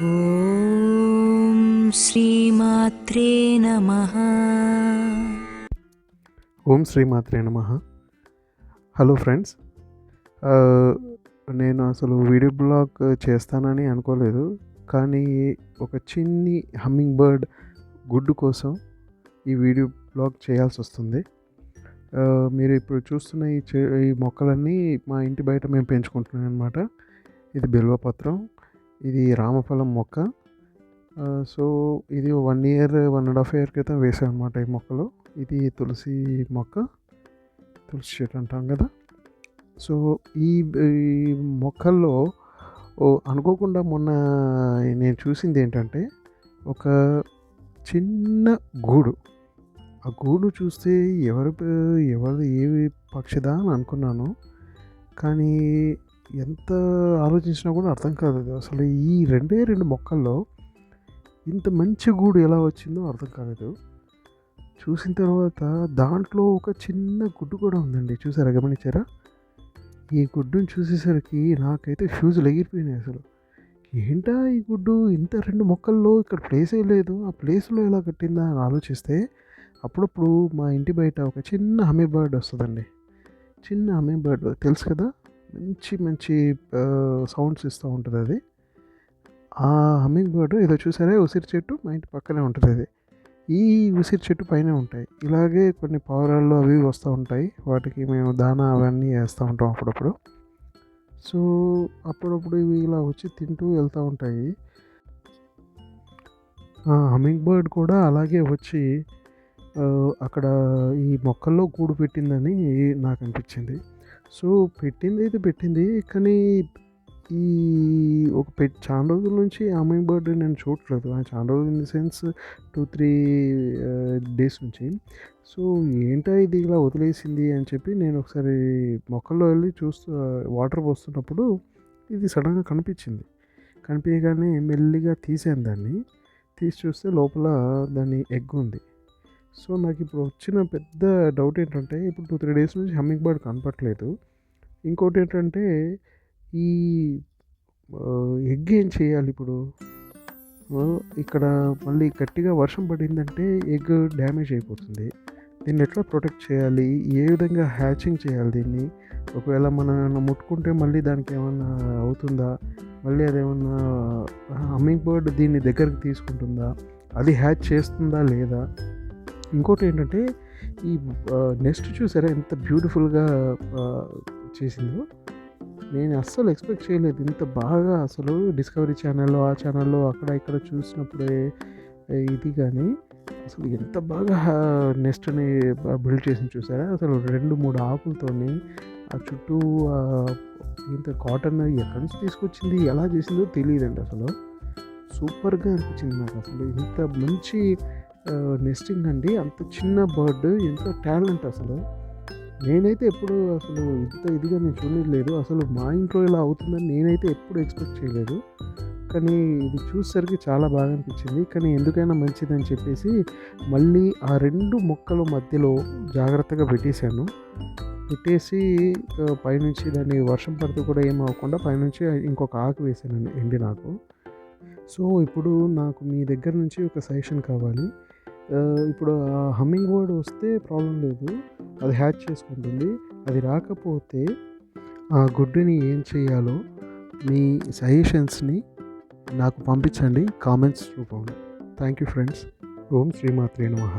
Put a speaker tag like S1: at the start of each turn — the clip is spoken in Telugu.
S1: ఓం శ్రీమాత్రే నమః.
S2: ఓం శ్రీమాత్రే నమః. హలో ఫ్రెండ్స్, నేను అసలు వీడియో బ్లాగ్ చేస్తానని అనుకోలేదు. కానీ ఒక చిన్ని హమ్మింగ్ బర్డ్ గుడ్డు కోసం ఈ వీడియో బ్లాగ్ చేయాల్సి వస్తుంది. మీరు ఇప్పుడు చూస్తున్న ఈ మొక్కలన్నీ మా ఇంటి బయట మేము పెంచుకుంటున్నాం అనమాట. ఇది బిల్వపత్రం, ఇది రామఫలం మొక్క. సో ఇది 1 ఇయర్ 1.5 ఇయర్ క్రితం వేసాం అనమాట ఈ మొక్కలు. ఇది తులసి మొక్క, తులసి చెట్టు అంటాం కదా. సో ఈ మొక్కల్లో అనుకోకుండా మొన్న నేను చూసింది ఏంటంటే ఒక చిన్న గూడు. ఆ గూడు చూస్తే ఎవరిది ఏ పక్షిదా అని అనుకున్నాను. కానీ ఎంత ఆలోచించినా కూడా అర్థం కాలేదు. అసలు ఈ 2 మొక్కల్లో ఇంత మంచి గూడు ఎలా వచ్చిందో అర్థం కాలేదు. చూసిన తర్వాత దాంట్లో ఒక చిన్న గుడ్డు కూడా ఉందండి. చూసారా, గమనించారా? ఈ గుడ్డుని చూసేసరికి నాకైతే ఫ్యూజులు ఎగిరిపోయినాయి. అసలు ఏంటా ఈ గుడ్డు, ఇంత 2 మొక్కల్లో ఇక్కడ ప్లేసే లేదు, ఆ ప్లేస్లో ఎలా కట్టిందా అని ఆలోచిస్తే అప్పుడప్పుడు మా ఇంటి బయట ఒక చిన్న హమ్మింగ్ బర్డ్ వస్తుందండి. చిన్న హమ్మింగ్ బర్డ్ తెలుసు కదా, మంచి సౌండ్స్ ఇస్తూ ఉంటుంది అది. ఆ హమ్మింగ్ బర్డ్ ఏదో చూసారా, ఉసిరి చెట్టు మా ఇంటి పక్కనే ఉంటుంది అది. ఈ ఉసిరి చెట్టు పైనే ఉంటాయి. ఇలాగే కొన్ని పావురాళ్ళు అవి వస్తూ ఉంటాయి. వాటికి మేము దానా అవన్నీ వేస్తూ ఉంటాం అప్పుడప్పుడు. సో అప్పుడప్పుడు ఇవి ఇలా వచ్చి తింటూ వెళ్తూ ఉంటాయి. హమ్మింగ్ బర్డ్ కూడా అలాగే వచ్చి అక్కడ ఈ మొక్కల్లో గూడు పెట్టిందని నాకు అనిపించింది. సో పెట్టింది, కానీ ఈ చాలా రోజుల నుంచి హమ్మింగ్ బర్డ్ నేను చూడట్లేదు. చాలా రోజులు ఇన్ ది సెన్స్ 2-3 డేస్ నుంచి. సో ఏంటో ఇది ఇలా వదిలేసింది అని చెప్పి నేను ఒకసారి మొక్కల్లో వెళ్ళి వాటర్ పోస్తున్నప్పుడు ఇది సడన్గా కనిపించగానే మెల్లిగా తీసాను దాన్ని. తీసి చూస్తే లోపల దాని ఎగ్ ఉంది. సో నాకు ఇప్పుడు వచ్చిన పెద్ద డౌట్ ఏంటంటే, ఇప్పుడు 2-3 డేస్ నుంచి హమ్మింగ్ బర్డ్ కనపట్లేదు. ఇంకోటి ఏంటంటే, ఈ ఎగ్ ఏం చేయాలి ఇప్పుడు? ఇక్కడ మళ్ళీ గట్టిగా వర్షం పడిందంటే ఎగ్ డ్యామేజ్ అయిపోతుంది. దీన్ని ఎట్లా ప్రొటెక్ట్ చేయాలి? ఏ విధంగా హ్యాచింగ్ చేయాలి దీన్ని? ఒకవేళ మనం ఏమైనా ముట్టుకుంటే మళ్ళీ దానికి ఏమన్నా అవుతుందా? మళ్ళీ అదేమన్నా హమ్మింగ్ బర్డ్ దీన్ని దగ్గరికి తీసుకుంటుందా? అది హ్యాచ్ చేస్తుందా లేదా? ఇంకోటి ఏంటంటే, ఈ నెస్ట్ చూసారా ఎంత బ్యూటిఫుల్గా చేసిందో. నేను అస్సలు ఎక్స్పెక్ట్ చేయలేదు ఇంత బాగా. అసలు డిస్కవరీ ఛానల్లో, ఆ ఛానల్లో అక్కడ ఇక్కడ చూసినప్పుడే ఇది, కానీ అసలు ఎంత బాగా నెస్ట్ని బిల్డ్ చేసింది చూసారా. అసలు 2-3 ఆకులతోని ఆ చుట్టూ ఇంత కాటన్ ఎక్కడి నుంచి తీసుకొచ్చింది, ఎలా చేసిందో తెలియదండి. అసలు సూపర్గా అనిపించింది నాకు. అసలు ఇంత మంచి నెస్టింగ్ అండి, అంత చిన్న బర్డ్, ఎంత టాలెంట్ అసలు. నేనైతే ఎప్పుడు అసలు ఇంత ఇదిగా నేను చూడలేదు. అసలు మా ఇంట్లో ఇలా అవుతుందని నేనైతే ఎప్పుడు ఎక్స్పెక్ట్ చేయలేదు. కానీ ఇది చూసేసరికి చాలా బాగా అనిపించింది. కానీ ఎందుకైనా మంచిదని చెప్పేసి మళ్ళీ ఆ 2 మొక్కల మధ్యలో జాగ్రత్తగా పెట్టేసి పైనుంచి దాన్ని వర్షం పడితే కూడా ఏం అవ్వకుండా పైనుంచి ఇంకొక ఆకు వేసానండి, ఎండినాకు. సో ఇప్పుడు నాకు మీ దగ్గర నుంచి ఒక సజెషన్ కావాలి. ఇప్పుడు ఆ హమ్మింగ్ బర్డ్ వస్తే ప్రాబ్లం లేదు, అది హ్యాచ్ చేసుకుంటుంది. అది రాకపోతే ఆ గుడ్డుని ఏం చేయాలో మీ సజెషన్స్ని నాకు పంపించండి కామెంట్స్ రూపంలో. Thank you friends. ఓం శ్రీమాత్రే నమః.